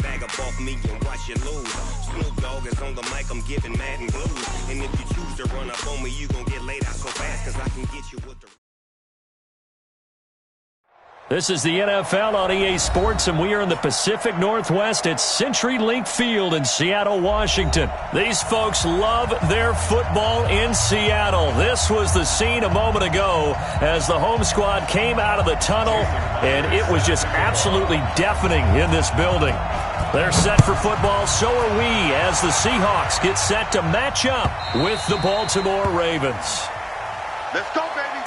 Bag up off me and watch you lose. Snoop Dogg is on the mic, I'm giving mad and blues. And if you choose to run up on me, you gon' get laid out so fast, cause I can get you with the... This is the NFL on EA Sports, and we are in the Pacific Northwest at CenturyLink Field in Seattle, Washington. These folks love their football in Seattle. This was the scene a moment ago as the home squad came out of the tunnel, and it was just absolutely deafening in this building. They're set for football, so are we, as the Seahawks get set to match up with the Baltimore Ravens. Let's go, baby.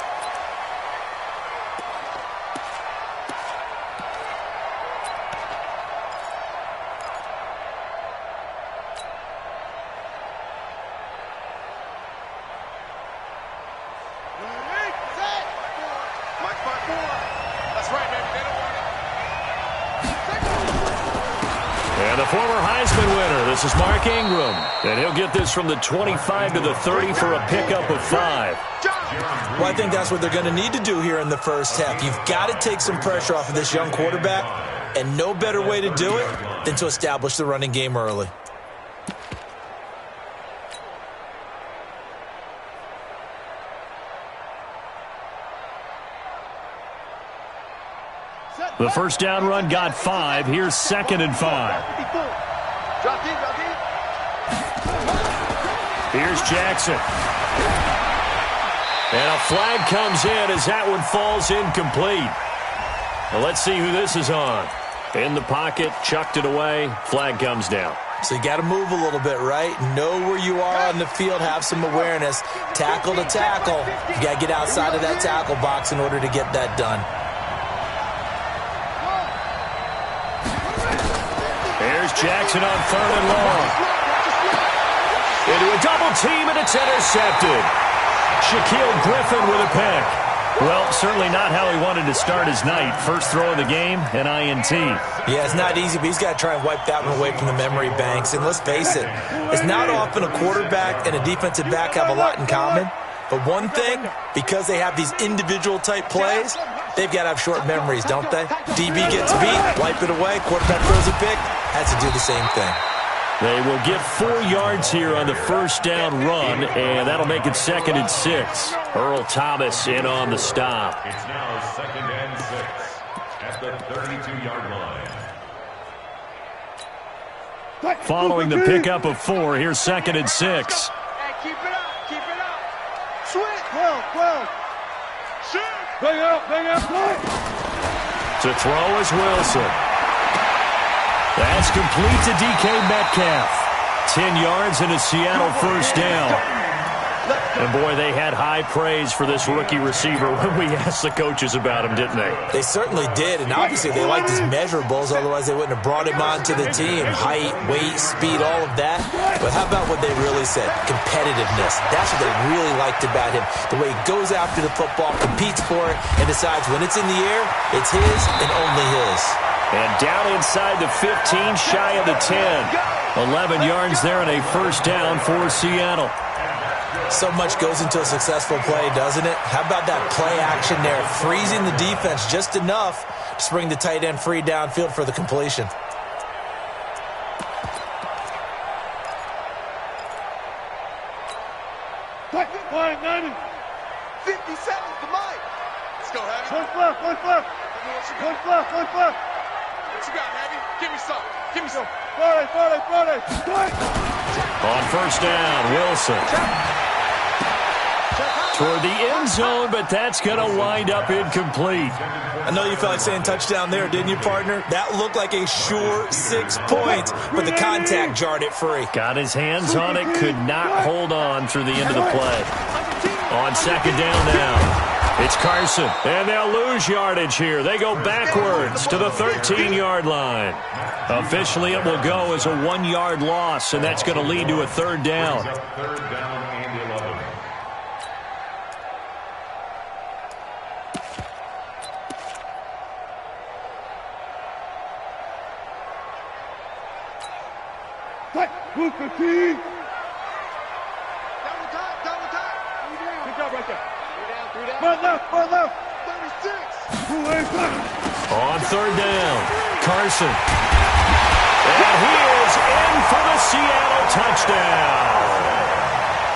And the former Heisman winner, this is Mark Ingram. And he'll get this from the 25 to the 30 for a pickup of 5. Well, I think that's what they're going to need to do here in the first half. You've got to take some pressure off of this young quarterback, and no better way to do it than to establish the running game early. The first down run got 5. Here's 2nd and 5. Here's Jackson. And a flag comes in as that one falls incomplete. Well, let's see who this is on. In the pocket, chucked it away. Flag comes down. So you got to move a little bit, right? Know where you are on the field, have some awareness. Tackle to tackle. You got to get outside of that tackle box in order to get that done. There's Jackson on 3rd and long. Into a double team, and it's intercepted. Shaquille Griffin with a pick. Well, certainly not how he wanted to start his night. First throw of the game, an INT. Yeah, it's not easy, but he's got to try and wipe that one away from the memory banks. And let's face it, it's not often a quarterback and a defensive back have a lot in common. But one thing, because they have these individual type plays, they've got to have short memories, don't they? DB gets beat, wipe it away, quarterback throws a pick, has to do the same thing. They will get 4 yards here on the first down run, and that'll make it 2nd and 6. Earl Thomas in on the stop. It's now 2nd and 6 at the 32-yard line. Following the pickup of 4, here's 2nd and 6. Hey, keep it up, keep it up. Switch, 12. Shoot. Bring up, play. To throw is Wilson. That's complete to DK Metcalf. 10 yards and a Seattle first down. And, boy, they had high praise for this rookie receiver when we asked the coaches about him, didn't they? They certainly did, and obviously they liked his measurables, otherwise they wouldn't have brought him onto the team. Height, weight, speed, all of that. But how about what they really said? Competitiveness. That's what they really liked about him. The way he goes after the football, competes for it, and decides when it's in the air, it's his and only his. And down inside the 15, shy of the 10. 11 yards there and a first down for Seattle. So much goes into a successful play, doesn't it? How about that play action there? Freezing the defense just enough to bring the tight end free downfield for the completion. Line 90. 50 seconds to Mike. Let's go, Heavy. One left. What you got, Heavy? Give me some. Friday. On first down, Wilson. Toward the end zone, but that's going to wind up incomplete. I know you felt like saying touchdown there, didn't you, partner? That looked like a sure 6 points, but the contact jarred it free. Got his hands on it, could not hold on through the end of the play. On second down now. It's Carson, and they'll lose yardage here. They go backwards to the 13-yard line. Officially, it will go as a 1-yard loss, and that's going to lead to a third down. Third down and 11. Move 15. Double time. Good job right there. Three down. Front left. 36. On third down, Carson. And he is in for the Seattle touchdown.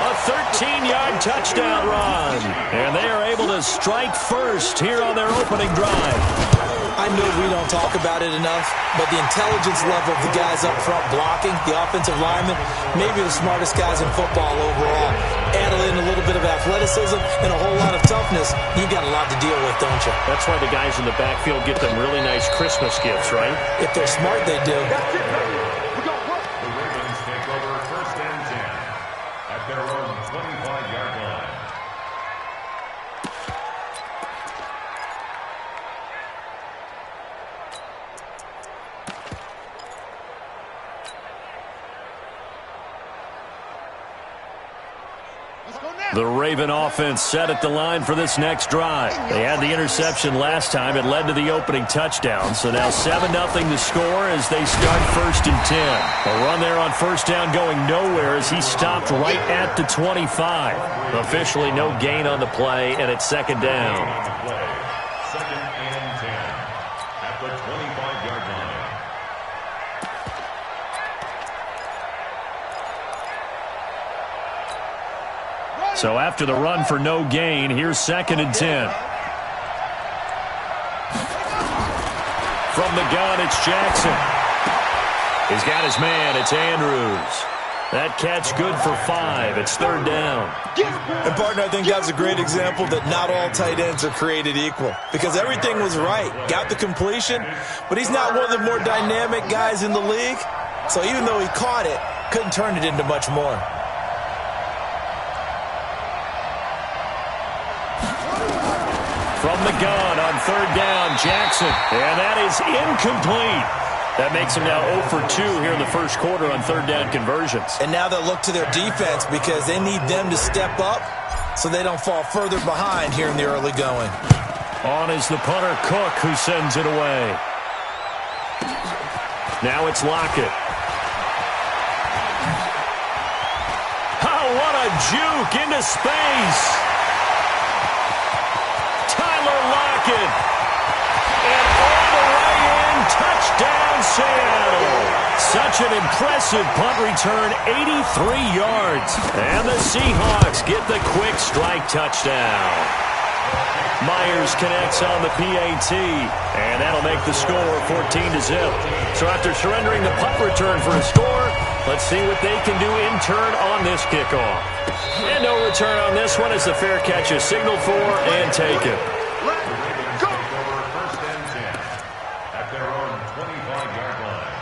A 13-yard touchdown run. And they are able to strike first here on their opening drive. I know we don't talk about it enough, but the intelligence level of the guys up front blocking, the offensive linemen, maybe the smartest guys in football overall. Add in a little bit of athleticism and a whole lot of toughness, you got a lot to deal with, don't you? That's why the guys in the backfield get them really nice Christmas gifts, right? If they're smart, they do. The Ravens take over 1st and 10 at their own 25-yard line. The Raven offense set at the line for this next drive. They had the interception last time. It led to the opening touchdown. So now 7-0 to score as they start 1st and 10. A run there on 1st down going nowhere as he stopped right at the 25. Officially no gain on the play, and it's 2nd down. 2nd and 10 at the 25-yard line. So after the run for no gain, here's 2nd and 10. From the gun, it's Jackson. He's got his man. It's Andrews. That catch good for 5. It's 3rd down. And, partner, I think that's a great example that not all tight ends are created equal. Because everything was right. Got the completion, but he's not one of the more dynamic guys in the league. So even though he caught it, couldn't turn it into much more. From the gun on 3rd down, Jackson. And that is incomplete. That makes him now 0 for 2 here in the first quarter on 3rd down conversions. And now they'll look to their defense because they need them to step up so they don't fall further behind here in the early going. On is the punter, Cook, who sends it away. Now it's Lockett. Oh, what a juke into space. Lockett. And all the way in, touchdown Seattle. Such an impressive punt return, 83 yards. And the Seahawks get the quick strike touchdown. Myers connects on the PAT, and that'll make the score 14-0. So after surrendering the punt return for a score, let's see what they can do in turn on this kickoff. And no return on this one as the fair catch is signaled for and taken. The Ravens take over 1st and 10 at their own 25-yard line.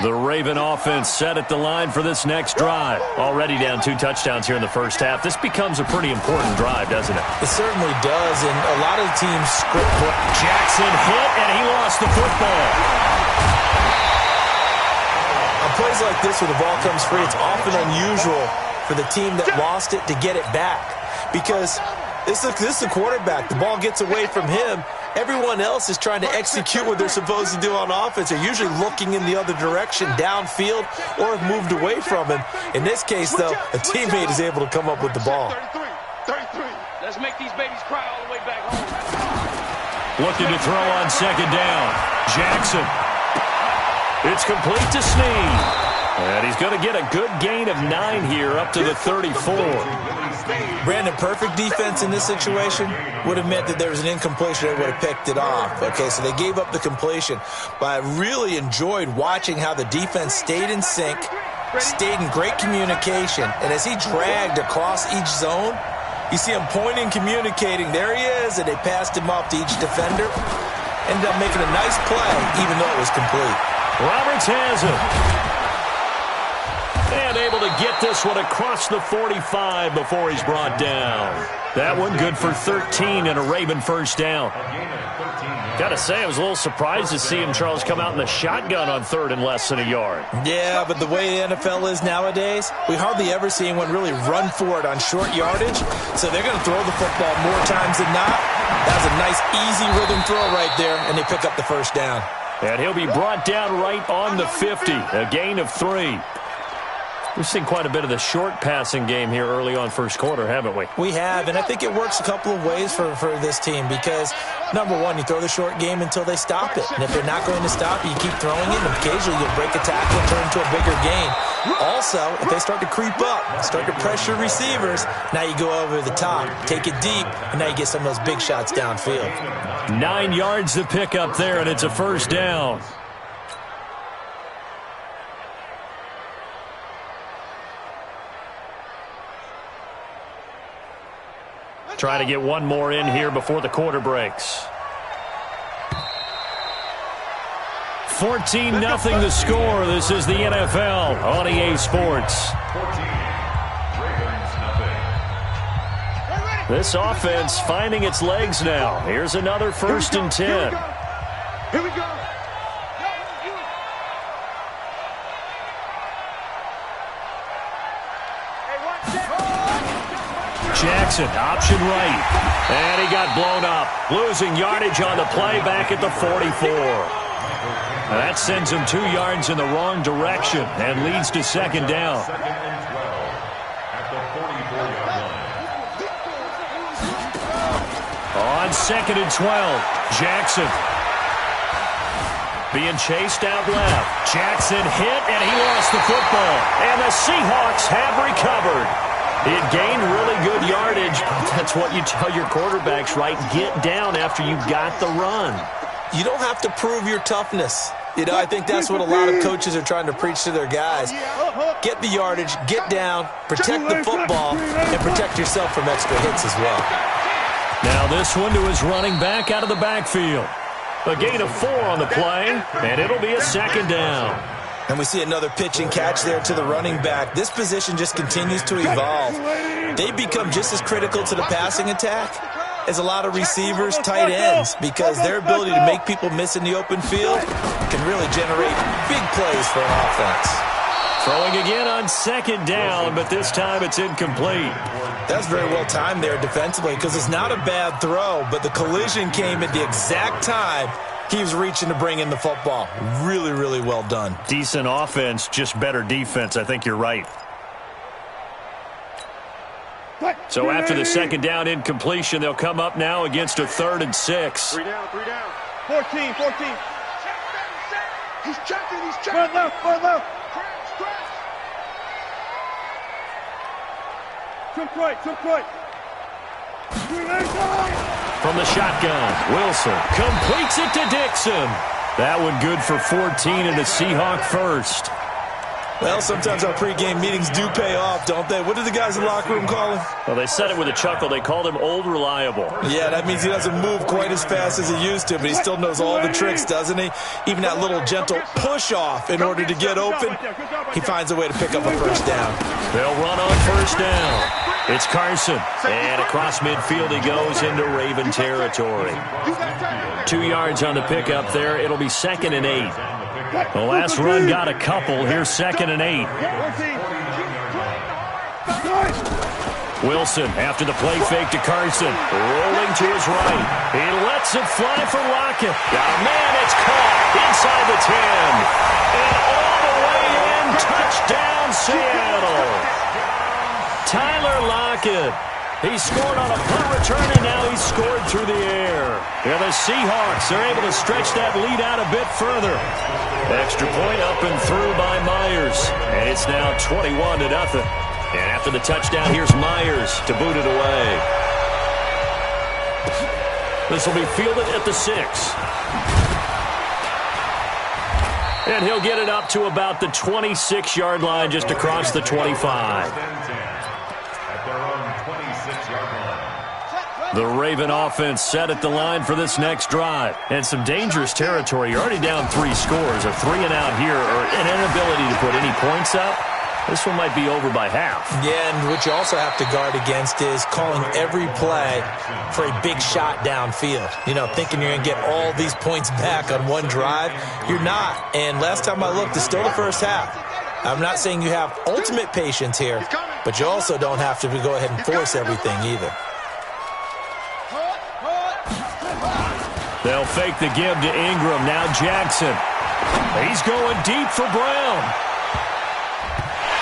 The Raven offense set at the line for this next drive. Already down 2 touchdowns here in the first half. This becomes a pretty important drive, doesn't it? It certainly does, and a lot of the teams script. Jackson hit, and he lost the football. On plays like this where the ball comes free, it's often unusual for the team that lost it to get it back. Because this is the quarterback. The ball gets away from him. Everyone else is trying to execute what they're supposed to do on offense. They're usually looking in the other direction, downfield, or have moved away from him. In this case, though, a teammate is able to come up with the ball. 33. Let's make these babies cry all the way back home. Looking to throw on 2nd down. Jackson. It's complete to Snead. And he's going to get a good gain of 9 here up to the 34. Brandon, perfect defense in this situation would have meant that there was an incompletion. They would have picked it off. Okay, so they gave up the completion. But I really enjoyed watching how the defense stayed in sync, stayed in great communication. And as he dragged across each zone, you see him pointing, communicating. There he is, and they passed him off to each defender. Ended up making a nice play, even though it was complete. Roberts has it. And able to get this one across the 45 before he's brought down. That one good for 13 and a Raven first down. Got to say, I was a little surprised to see him, Charles, come out in the shotgun on 3rd and less than a yard. Yeah, but the way the NFL is nowadays, we hardly ever see anyone really run for it on short yardage. So they're going to throw the football more times than not. That was a nice, easy rhythm throw right there, and they pick up the first down. And he'll be brought down right on the 50, a gain of 3. We've seen quite a bit of the short passing game here early on first quarter, haven't we? We have, and I think it works a couple of ways for this team because, number one, you throw the short game until they stop it. And if they're not going to stop it, you keep throwing it, and occasionally you'll break a tackle and turn into a bigger gain. Also, if they start to creep up, start to pressure receivers, now you go over the top, take it deep, and now you get some of those big shots downfield. 9 yards to pick up there, and it's a first down. Try to get one more in here before the quarter breaks. 14-0 the score. This is the NFL on EA Sports. 14, Ravens, nothing. This offense finding its legs now. Here's another 1st and 10. Here we go. Jackson, option right. And he got blown up. Losing yardage on the play back at the 44. That sends him 2 yards in the wrong direction and leads to second down. 2nd and 12 at the 44-yard line. On 2nd and 12, Jackson being chased out left. Jackson hit, and he lost the football. And the Seahawks have recovered. It gained really good yardage, but that's what you tell your quarterbacks, right? Get down after you got the run. You don't have to prove your toughness. You know, I think that's what a lot of coaches are trying to preach to their guys. Get the yardage, get down, protect the football, and protect yourself from extra hits as well. Now this one to his running back out of the backfield. A gain of 4 on the play, and it'll be a second down. And we see another pitch and catch there to the running back. This position just continues to evolve. They become just as critical to the passing attack as a lot of receivers, tight ends, because their ability to make people miss in the open field can really generate big plays for an offense. Throwing again on 2nd down, but this time it's incomplete. That's very well timed there defensively because it's not a bad throw, but the collision came at the exact time he was reaching to bring in the football. Really, really well done. Decent offense, just better defense. I think you're right. So after the 2nd down incompletion, they'll come up now against a 3rd and 6. 3 down, 3 down. 14. He's checking. Front left. Took right. From the shotgun, Wilson completes it to Dixon. That one good for 14 and a Seahawk first. Well, sometimes our pregame meetings do pay off, don't they? What do the guys in the locker room call him? Well, they said it with a chuckle. They called him Old Reliable. Yeah, that means he doesn't move quite as fast as he used to, but he still knows all the tricks, doesn't he? Even that little gentle push-off in order to get open, he finds a way to pick up a first down. They'll run on first down. It's Carson, and across midfield he goes into Raven territory. 2 yards on the pickup there. It'll be 2nd and 8. The last run got a couple. Here's 2nd and 8. Wilson after the play fake to Carson. Rolling to his right. He lets it fly for Lockett. Got a man. It's caught inside the 10. And all the way in. Touchdown, Seattle. Tyler Lockett. He scored on a punt return, and now he's scored through the air. Yeah, the Seahawks are able to stretch that lead out a bit further. Extra point up and through by Myers. And it's now 21-0. And after the touchdown, here's Myers to boot it away. This will be fielded at the 6. And he'll get it up to about the 26-yard line, just across the 25. The Raven offense set at the line for this next drive. And some dangerous territory. You're already down 3 scores. A 3 and out here, or an inability to put any points up. This one might be over by half. Yeah, and what you also have to guard against is calling every play for a big shot downfield. You know, thinking you're going to get all these points back on one drive. You're not. And last time I looked, it's still the first half. I'm not saying you have ultimate patience here, but you also don't have to go ahead and force everything either. They'll fake the give to Ingram. Now Jackson. He's going deep for Brown.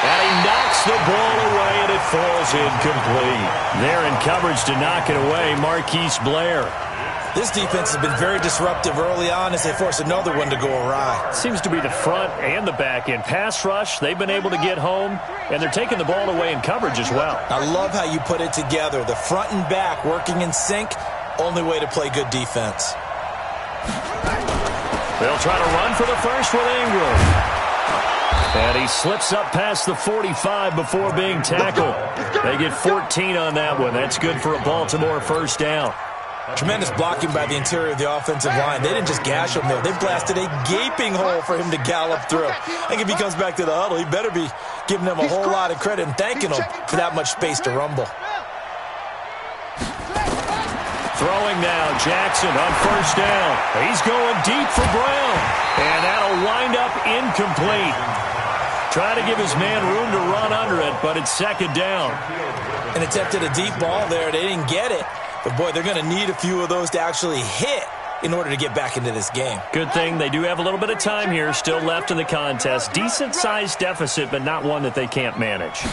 And he knocks the ball away, and it falls incomplete. There in coverage to knock it away, Marquise Blair. This defense has been very disruptive early on as they force another one to go awry. Seems to be the front and the back end. Pass rush, they've been able to get home, and they're taking the ball away in coverage as well. I love how you put it together. The front and back working in sync, only way to play good defense. They'll try to run for the first with Ingram. And he slips up past the 45 before being tackled. They get 14 on that one. That's good for a Baltimore first down. Tremendous blocking by the interior of the offensive line. They didn't just gash him there. They blasted a gaping hole for him to gallop through. I think if he comes back to the huddle, he better be giving them a whole lot of credit and thanking them for that much space to rumble. Throwing now, Jackson on first down. He's going deep for Brown. And that'll wind up incomplete. Try to give his man room to run under it, but it's second down. And attempted a deep ball there. They didn't get it. But, boy, they're going to need a few of those to actually hit in order to get back into this game. Good thing they do have a little bit of time here still left in the contest. Decent-sized deficit, but not one that they can't manage.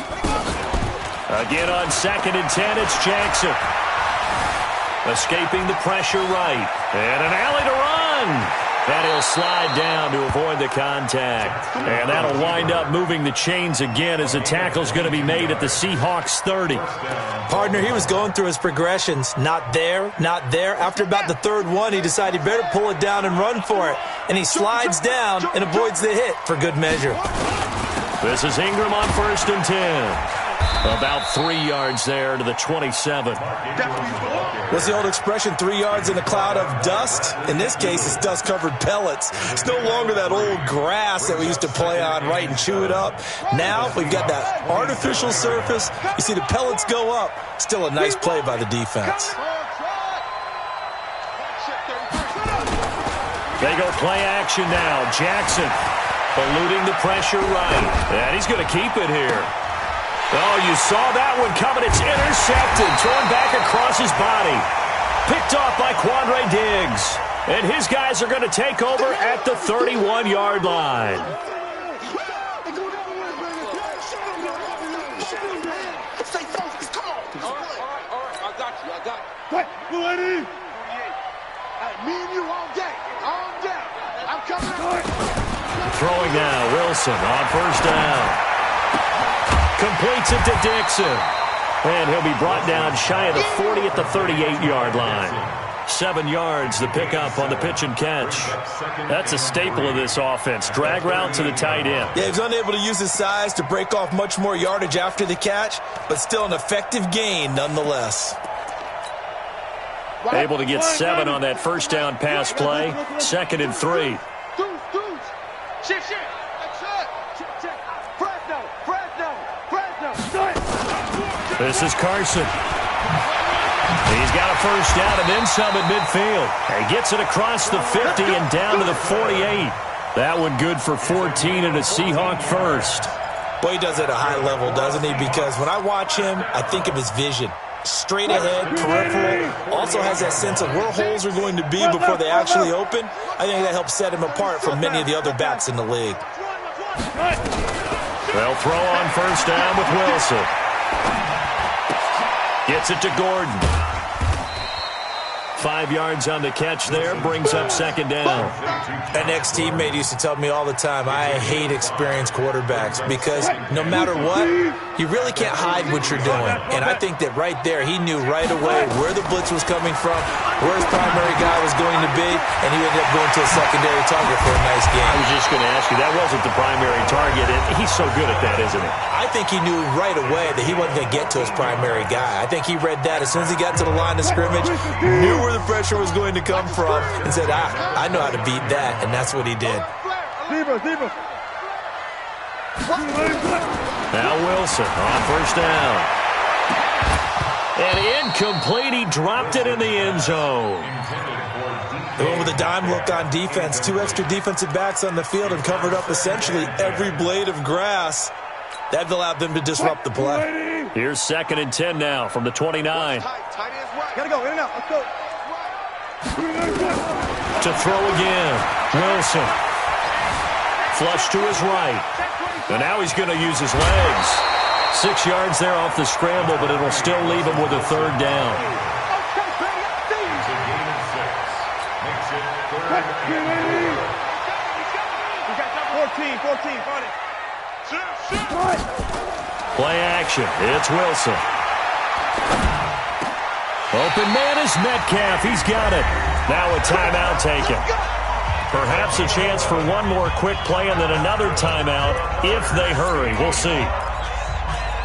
Again on 2nd and 10, it's Jackson. Escaping the pressure right. And an alley to run. And he'll slide down to avoid the contact. And that'll wind up moving the chains again as the tackle's going to be made at the Seahawks 30. Partner, he was going through his progressions. Not there, not there. After about the third one, he decided he better pull it down and run for it. And he slides down and avoids the hit for good measure. This is Ingram on 1st and 10. About 3 yards there to the 27. What's the old expression, 3 yards in a cloud of dust? In this case, it's dust-covered pellets. It's no longer that old grass that we used to play on, right, and chew it up. Now we've got that artificial surface. You see the pellets go up. Still a nice play by the defense. They go play action now. Jackson eluding the pressure right. And he's going to keep it here. Oh, you saw that one coming. It's intercepted. Thrown back across his body. Picked off by Quandre Diggs. And his guys are going to take over at the 31-yard line. Throwing now, Wilson on first down. Completes it to Dixon. And he'll be brought down shy of the 40 at the 38-yard line. 7 yards, the pickup on the pitch and catch. That's a staple of this offense. Drag route to the tight end. Yeah, he was unable to use his size to break off much more yardage after the catch, but still an effective gain nonetheless. Able to get 7 on that first down pass play. 2nd and 3. This is Carson. He's got a first down and then some at midfield. He gets it across the 50 and down to the 48. That one good for 14 and a Seahawk first. Boy, he does it at a high level, doesn't he? Because when I watch him, I think of his vision. Straight ahead, peripheral. Also has that sense of where holes are going to be before they actually open. I think that helps set him apart from many of the other backs in the league. They'll throw on first down with Wilson. Gets it to Gordon. 5 yards on the catch there. Brings up second down. An ex-teammate used to tell me all the time, I hate experienced quarterbacks because no matter what, you really can't hide what you're doing. And I think that right there, he knew right away where the blitz was coming from, where his primary guy was going to be, and he ended up going to a secondary target for a nice game. I was just going to ask you, that wasn't the primary target, and he's so good at that, isn't he? I think he knew right away that he wasn't going to get to his primary guy. I think he read that as soon as he got to the line of scrimmage, knew where the pressure was going to come from, and said, I know how to beat that, and that's what he did. Now Wilson on first down. And incomplete. He dropped it in the end zone. They went with a dime look on defense. 2 extra defensive backs on the field and covered up essentially every blade of grass. That allowed them to disrupt the play. Here's 2nd and 10 now from the 29. Gotta go, in and out, let's go. To throw again, Wilson. Flush to his right. And now he's going to use his legs. 6 yards there off the scramble, but it'll still leave him with a third down. It's a gain of 6. Makes it third and 14, got it. Play action. It's Wilson. Open man is Metcalf. He's got it. Now a timeout taken. Perhaps a chance for one more quick play and then another timeout if they hurry. We'll see.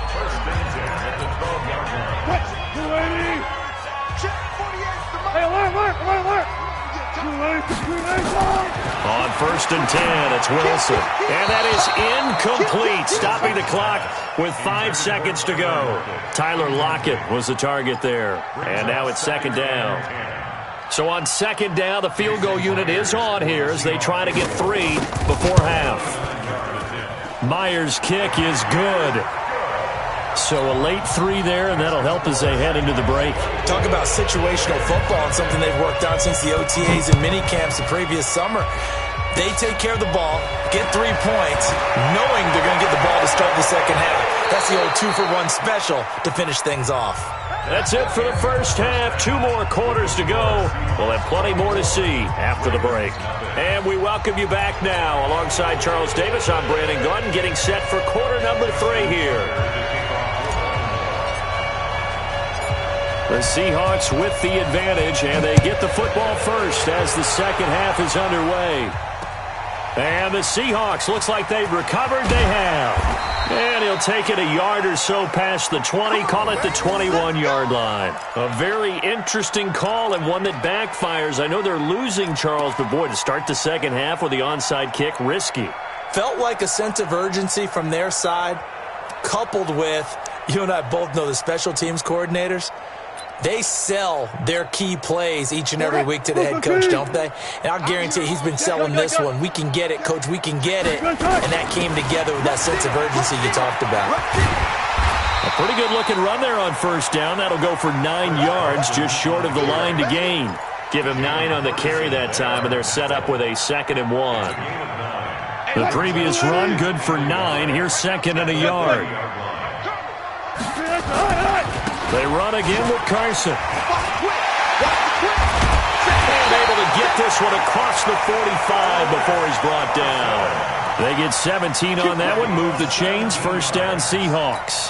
First and 10 at the 12-yard line. Hey, alert. On first and 10, it's Wilson. And that is incomplete, stopping the clock with 5 seconds to go. Tyler Lockett was the target there. And now it's second down. So on second down, the field goal unit is on here as they try to get 3 before half. Myers' kick is good. So a late 3 there, and that'll help as they head into the break. Talk about situational football and something they've worked on since the OTAs and mini camps the previous summer. They take care of the ball, get 3 points, knowing they're going to get the ball to start the second half. That's the old 2-for-1 special to finish things off. That's it for the first half. 2 more quarters to go. We'll have plenty more to see after the break. And we welcome you back now. Alongside Charles Davis, I'm Brandon Gordon, getting set for quarter number 3 here. The Seahawks with the advantage, and they get the football first as the second half is underway. And the Seahawks, looks like they've recovered. They have. And he'll take it a yard or so past the 20, call it the 21-yard line. A very interesting call and one that backfires. I know they're losing, Charles, but boy, to start the second half with the onside kick, risky. Felt like a sense of urgency from their side, coupled with, you and I both know the special teams coordinators. They sell their key plays each and every week to the head coach, don't they? And I'll guarantee he's been selling this one. We can get it, coach, we can get it. And that came together with that sense of urgency you talked about. A pretty good-looking run there on first down. That'll go for 9 yards, just short of the line to gain. Give him 9 on the carry that time, and they're set up with a 2nd and 1. The previous run, good for 9. Here's 2nd and a yard. They run again with Carson. And able to get this one across the 45 before he's brought down. They get 17 on that one, move the chains, first down Seahawks.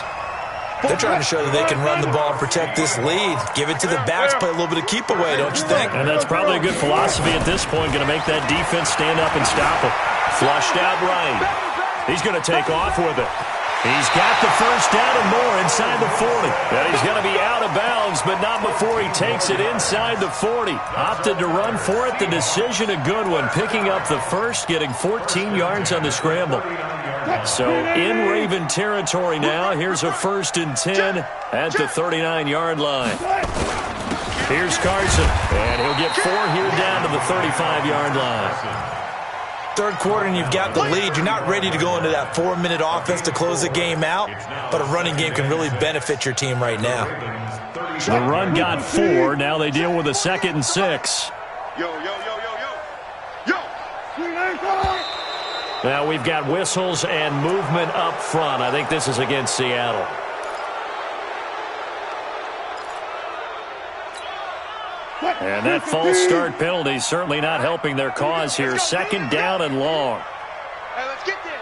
They're trying to show that they can run the ball and protect this lead. Give it to the backs, play a little bit of keep away, don't you think? And that's probably a good philosophy at this point, going to make that defense stand up and stop it. Flushed out right. He's going to take off with it. He's got the first down and more inside the 40. And he's going to be out of bounds, but not before he takes it inside the 40. Opted to run for it. The decision, a good one. Picking up the first, getting 14 yards on the scramble. So in Raven territory now. Here's a 1st and 10 at the 39-yard line. Here's Carson, and he'll get 4 here down to the 35-yard line. Third quarter and you've got the lead. You're not ready to go into that 4-minute offense to close the game out, but a running game can really benefit your team right now. The run got 4. Now they deal with a 2nd and 6. Now we've got whistles and movement up front. I think this is against Seattle. And that false start penalty certainly not helping their cause here. 2nd down and long. Hey, let's get this.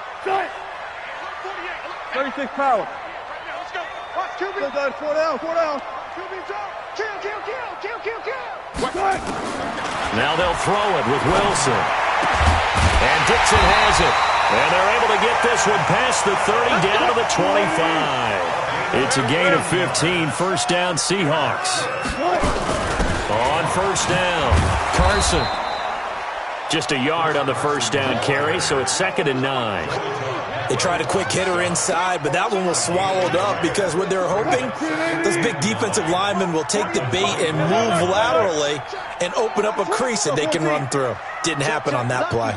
36 power. Let's go. Watch, QB. 4 down. QB drop. Kill. Now they'll throw it with Wilson. And Dixon has it. And they're able to get this one past the 30 down to the 25. It's a gain of 15. First down Seahawks. On first down, Carson. Just a yard on the first down carry, so it's 2nd and 9. They tried a quick hitter inside, but that one was swallowed up because what they're hoping, those big defensive linemen will take the bait and move laterally and open up a crease that they can run through. Didn't happen on that play.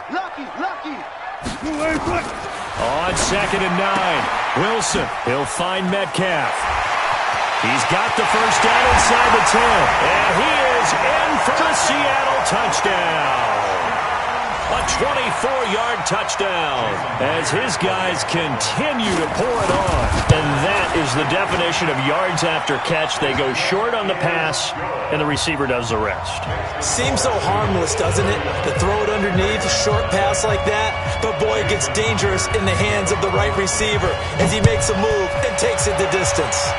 On 2nd and 9, Wilson. He'll find Metcalf. He's got the first down inside the 10. And he is in for a Seattle touchdown. A 24-yard touchdown as his guys continue to pour it on. And that is the definition of yards after catch. They go short on the pass, and the receiver does the rest. Seems so harmless, doesn't it? To throw it underneath, a short pass like that. But, boy, it gets dangerous in the hands of the right receiver as he makes a move and takes it the distance.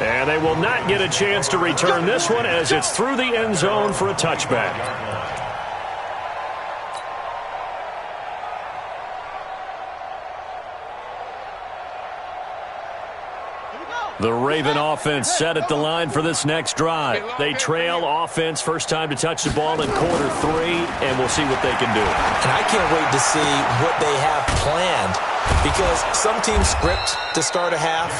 And they will not get a chance to return this one as it's through the end zone for a touchback. The Raven offense set at the line for this next drive. They trail offense first time to touch the ball in quarter 3, and we'll see what they can do. And I can't wait to see what they have planned, because some teams script to start a half.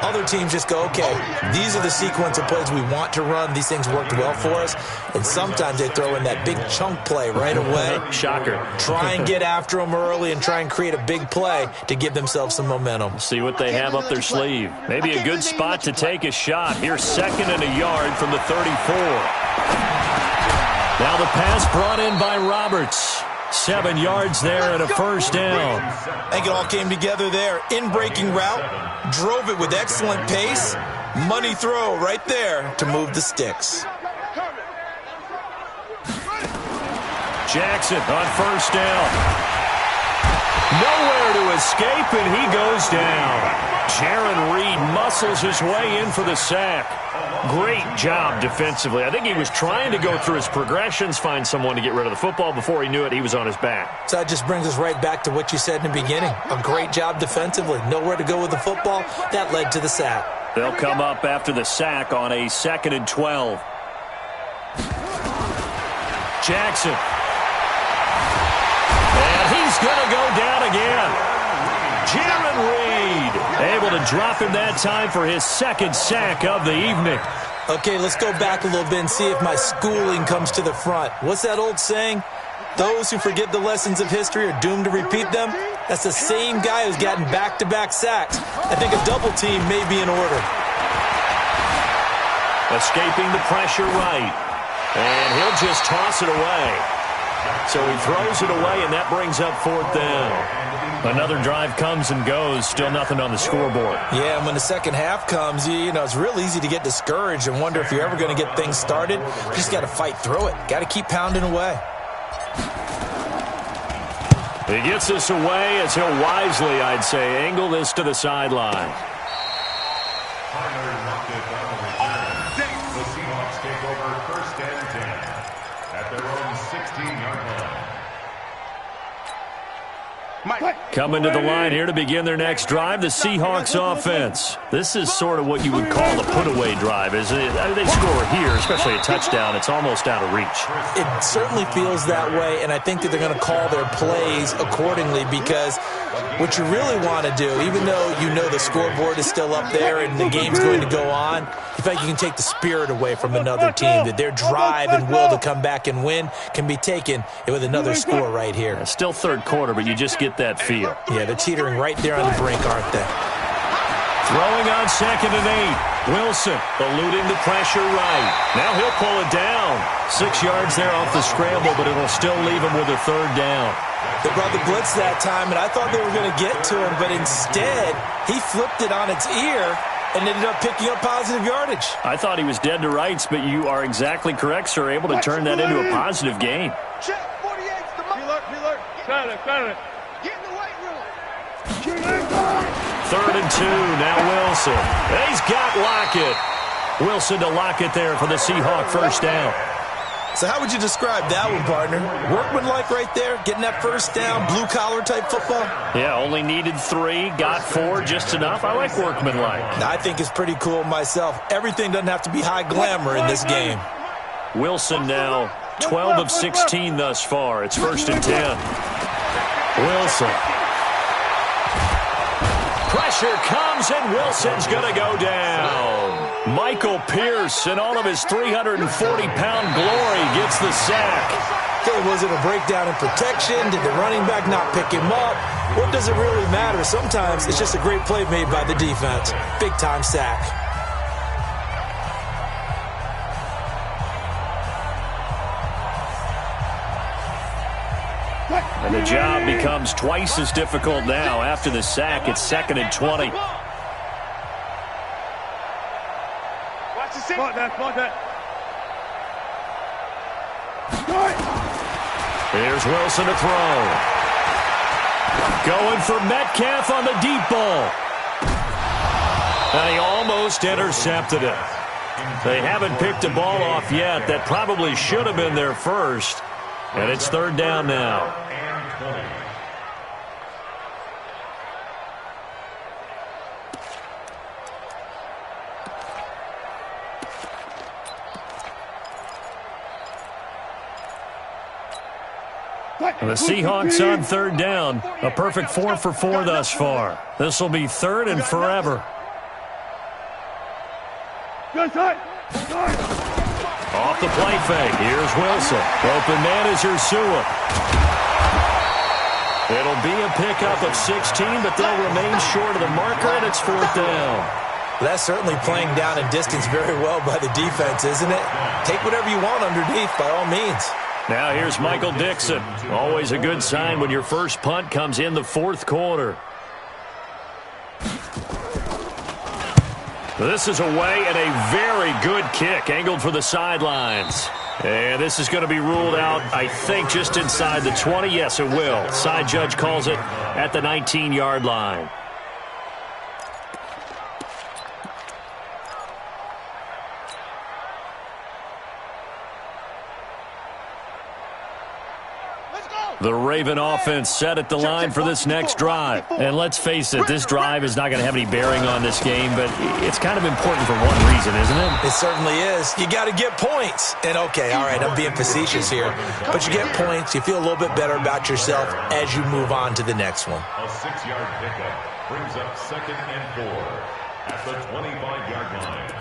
Other teams just go, okay, these are the sequence of plays we want to run. These things worked well for us. And sometimes they throw in that big chunk play right away. Shocker. Try and get after them early and try and create a big play to give themselves some momentum. See what they have up their sleeve. Maybe a good spot to take a shot. Here's 2nd and a yard from the 34. Now the pass brought in by Roberts. 7 yards there and a first down. I think it all came together there. In-breaking route, drove it with excellent pace. Money throw right there to move the sticks. Jackson on first down. Nowhere to escape, and he goes down. Jaron Reed muscles his way in for the sack. Great job defensively. I think he was trying to go through his progressions, find someone to get rid of the football. Before he knew it, he was on his back. So that just brings us right back to what you said in the beginning. A great job defensively. Nowhere to go with the football. That led to the sack. They'll come up after the sack on a 2nd and 12. Jackson. And he's going to go down again. Jaron Reed able to drop him that time for his 2nd sack of the evening. Okay, let's go back a little bit and see if my schooling comes to the front. What's that old saying? Those who forget the lessons of history are doomed to repeat them. That's the same guy who's gotten back-to-back sacks. I think a double team may be in order. Escaping the pressure right. And he'll just toss it away. So he throws it away, and that brings up 4th down. Another drive comes and goes. Still nothing on the scoreboard. Yeah, and when the second half comes, you know, it's real easy to get discouraged and wonder if you're ever going to get things started. You just got to fight through it. Got to keep pounding away. He gets this away as he'll wisely, I'd say, angle this to the sideline. The Seahawks take over 1st and 10 at their own 16-yard line. Coming to the line here to begin their next drive, the Seahawks offense. This is sort of what you would call a put-away drive, isn't it? I mean, they score here, especially a touchdown. It's almost out of reach. It certainly feels that way, and I think that they're going to call their plays accordingly, because what you really want to do, even though you know the scoreboard is still up there and the game's going to go on, you think you can take the spirit away from another team, that their drive and will to come back and win can be taken with another score right here. Still 3rd quarter, but you just get that feel. Yeah, they're teetering right there on the brink, aren't they? Throwing on 2nd and 8. Wilson eluding the pressure right. Now he'll pull it down. 6 yards there off the scramble, but it'll still leave him with a 3rd down. They brought the blitz that time, and I thought they were going to get to him, but instead he flipped it on its ear and ended up picking up positive yardage. I thought he was dead to rights, but you are exactly correct, sir. Able to turn that into a positive gain. Check 48's the Miller. Got it. Get in the weight room. 3rd and 2. Now Wilson. He's got Lockett. Wilson to Lockett there for the Seahawk first down. So how would you describe that one, partner? Workmanlike right there, getting that first down, blue-collar type football? Yeah, only needed 3, got 4, just enough. I like workmanlike. I think it's pretty cool myself. Everything doesn't have to be high glamour in this game. Wilson now 12 of 16 thus far. It's 1st and 10. Wilson. Pressure comes, and Wilson's going to go down. Michael Pierce, in all of his 340-pound glory, gets the sack. Okay, was it a breakdown in protection? Did the running back not pick him up? What does it really matter? Sometimes it's just a great play made by the defense. Big-time sack. And the job becomes twice as difficult now. After the sack, it's 2nd and 20. Watch the sit. Spot that. Here's Wilson to throw. Going for Metcalf on the deep ball. And he almost intercepted it. They haven't picked a ball off yet. That probably should have been their first. And it's 3rd down now. The Seahawks on 3rd down. A perfect 4 for 4 thus far. This will be 3rd and forever. Off the play fake. Here's Wilson. Open man is Ursua. It'll be a pickup of 16, but they'll remain short of the marker, and it's 4th down. That's certainly playing down and distance very well by the defense, isn't it? Take whatever you want underneath, by all means. Now here's Michael Dixon. Always a good sign when your first punt comes in the 4th quarter. This is away and a very good kick angled for the sidelines. And this is going to be ruled out, I think, just inside the 20. Yes, it will. Side judge calls it at the 19-yard line. The Raven offense set at the line for this next drive. And let's face it, this drive is not going to have any bearing on this game, but it's kind of important for one reason, isn't it? It certainly is. You got to get points. And okay, all right, I'm being facetious here. But you get points, you feel a little bit better about yourself as you move on to the next one. A 6-yard pickup brings up 2nd and 4 at the 25-yard line.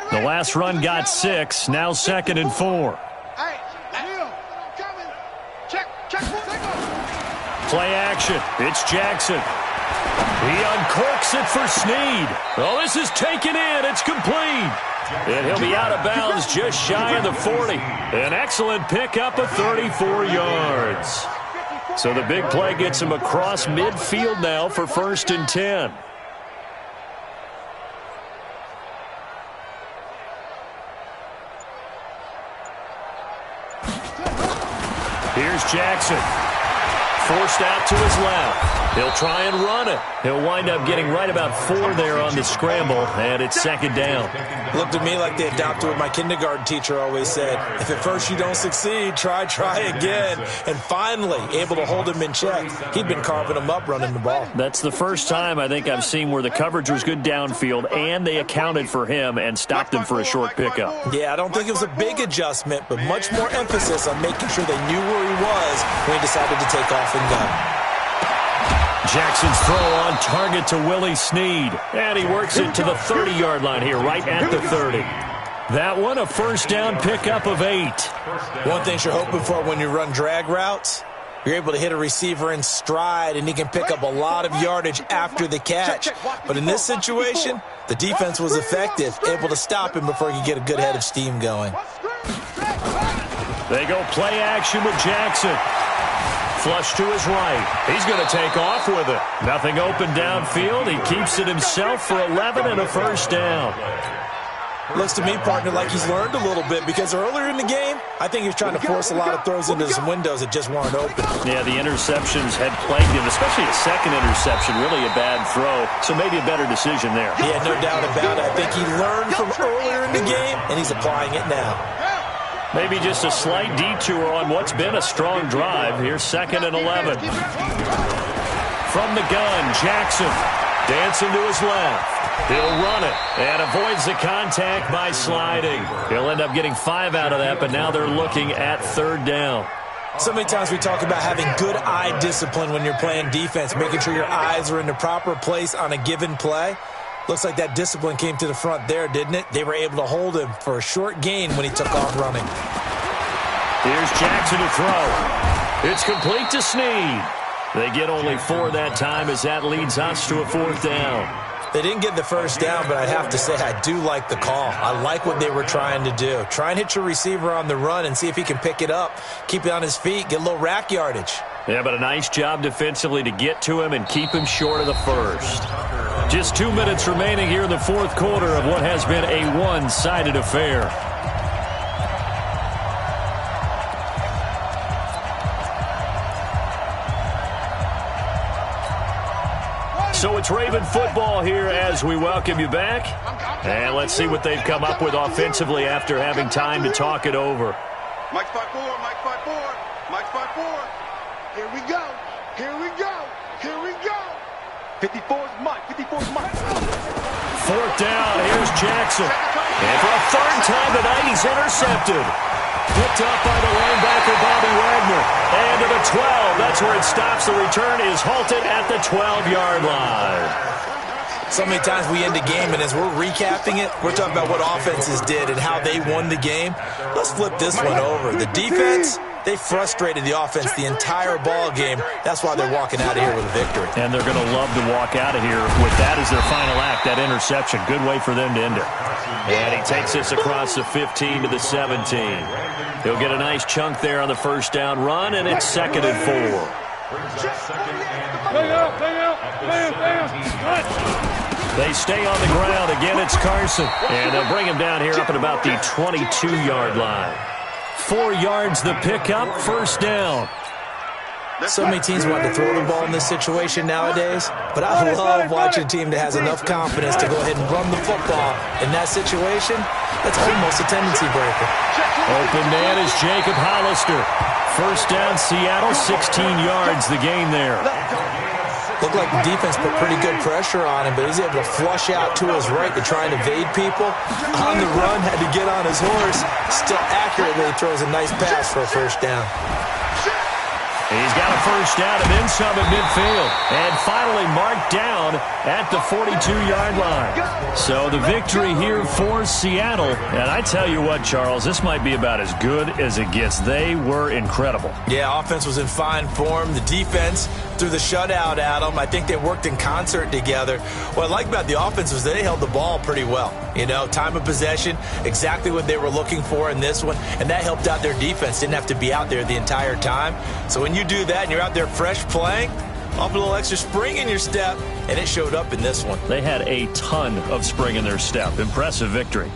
The last run got 6, now 2nd and 4. Play action. It's Jackson. He uncorks it for Snead. Oh, this is taken in. It's complete. And he'll be out of bounds just shy of the 40. An excellent pickup of 34 yards. So the big play gets him across midfield now for 1st and 10. Here's Jackson. Forced out to his left. He'll try and run it. He'll wind up getting right about 4 there on the scramble, and it's 2nd down. Looked to me like they adopted what my kindergarten teacher always said. If at first you don't succeed, try again. And finally, able to hold him in check. He'd been carving him up running the ball. That's the first time I think I've seen where the coverage was good downfield, and they accounted for him and stopped him for a short pickup. Yeah, I don't think it was a big adjustment, but much more emphasis on making sure they knew where he was when he decided to take off and go. Jackson's throw on target to Willie Snead. And he works it to the 30-yard line here, right at the 30. That one, a 1st down pickup of 8. One thing you're hoping for when you run drag routes, you're able to hit a receiver in stride, and he can pick up a lot of yardage after the catch. But in this situation, the defense was effective, able to stop him before he could get a good head of steam going. They go play action with Jackson. Flush to his right. He's going to take off with it. Nothing open downfield. He keeps it himself for 11 and a 1st down. Looks to me, partner, like he's learned a little bit, because earlier in the game, I think he was trying to force a lot of throws into some windows that just weren't open. Yeah, the interceptions had plagued him, especially a 2nd interception, really a bad throw. So maybe a better decision there. Yeah, no doubt about it. I think he learned from earlier in the game, and he's applying it now. Maybe just a slight detour on what's been a strong drive. Here's 2nd and 11. From the gun, Jackson dancing to his left. He'll run it and avoids the contact by sliding. He'll end up getting 5 out of that, but now they're looking at 3rd down. So many times we talk about having good eye discipline when you're playing defense, making sure your eyes are in the proper place on a given play. Looks like that discipline came to the front there, didn't it? They were able to hold him for a short gain when he took off running. Here's Jackson to throw. It's complete to Snead. They get only 4 that time as that leads us to a 4th down. They didn't get the first down, but I have to say I do like the call. I like what they were trying to do. Try and hit your receiver on the run and see if he can pick it up, keep it on his feet, get a little rack yardage. Yeah, but a nice job defensively to get to him and keep him short of the first. Just 2 minutes remaining here in the 4th quarter of what has been a one-sided affair. So it's Raven football here as we welcome you back. And let's see what they've come up with offensively after having time to talk it over. Mike 5-4, Mike 5-4, Mike 5-4. Here we go, here we go, here we go. 54's Mike, 54's Mike. 4th down, here's Jackson. And for a 3rd time tonight, he's intercepted. Picked up by the linebacker, Bobby Wagner. And to the 12. That's where it stops. The return is halted at the 12-yard line. So many times we end a game, and as we're recapping it, we're talking about what offenses did and how they won the game. Let's flip this one over. The defense, they frustrated the offense the entire ball game. That's why they're walking out of here with a victory. And they're going to love to walk out of here with that as their final act, that interception. Good way for them to end it. And he takes this across the 15 to the 17. He'll get a nice chunk there on the 1st down run, and it's 2nd and 4. They stay on the ground. Again, it's Carson. And they'll bring him down here up at about the 22-yard line. 4 yards the pickup, 1st down. So many teams want to throw the ball in this situation nowadays, but I love watching a team that has enough confidence to go ahead and run the football. In that situation, that's almost a tendency breaker. Open man is Jacob Hollister. 1st down, Seattle, 16 yards the gain there. Looked like the defense put pretty good pressure on him, but he's able to flush out to his right to try and evade people. On the run, had to get on his horse. Still accurately throws a nice pass for a 1st down. He's got a 1st down and then some at midfield. And finally marked down at the 42-yard line. So the victory here for Seattle. And I tell you what, Charles, this might be about as good as it gets. They were incredible. Yeah, offense was in fine form. The defense threw the shutout at them. I think they worked in concert together. What I like about the offense was they held the ball pretty well. You know, time of possession, exactly what they were looking for in this one. And that helped out their defense. Didn't have to be out there the entire time. So when you do that and you're out there fresh playing, off a little extra spring in your step, and it showed up in this one. They had a ton of spring in their step. Impressive victory.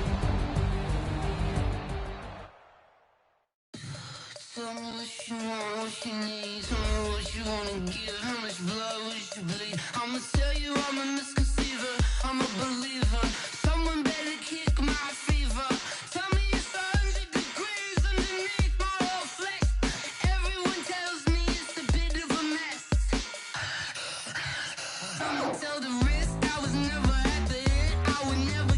Tell the rest I was never at the end. I would never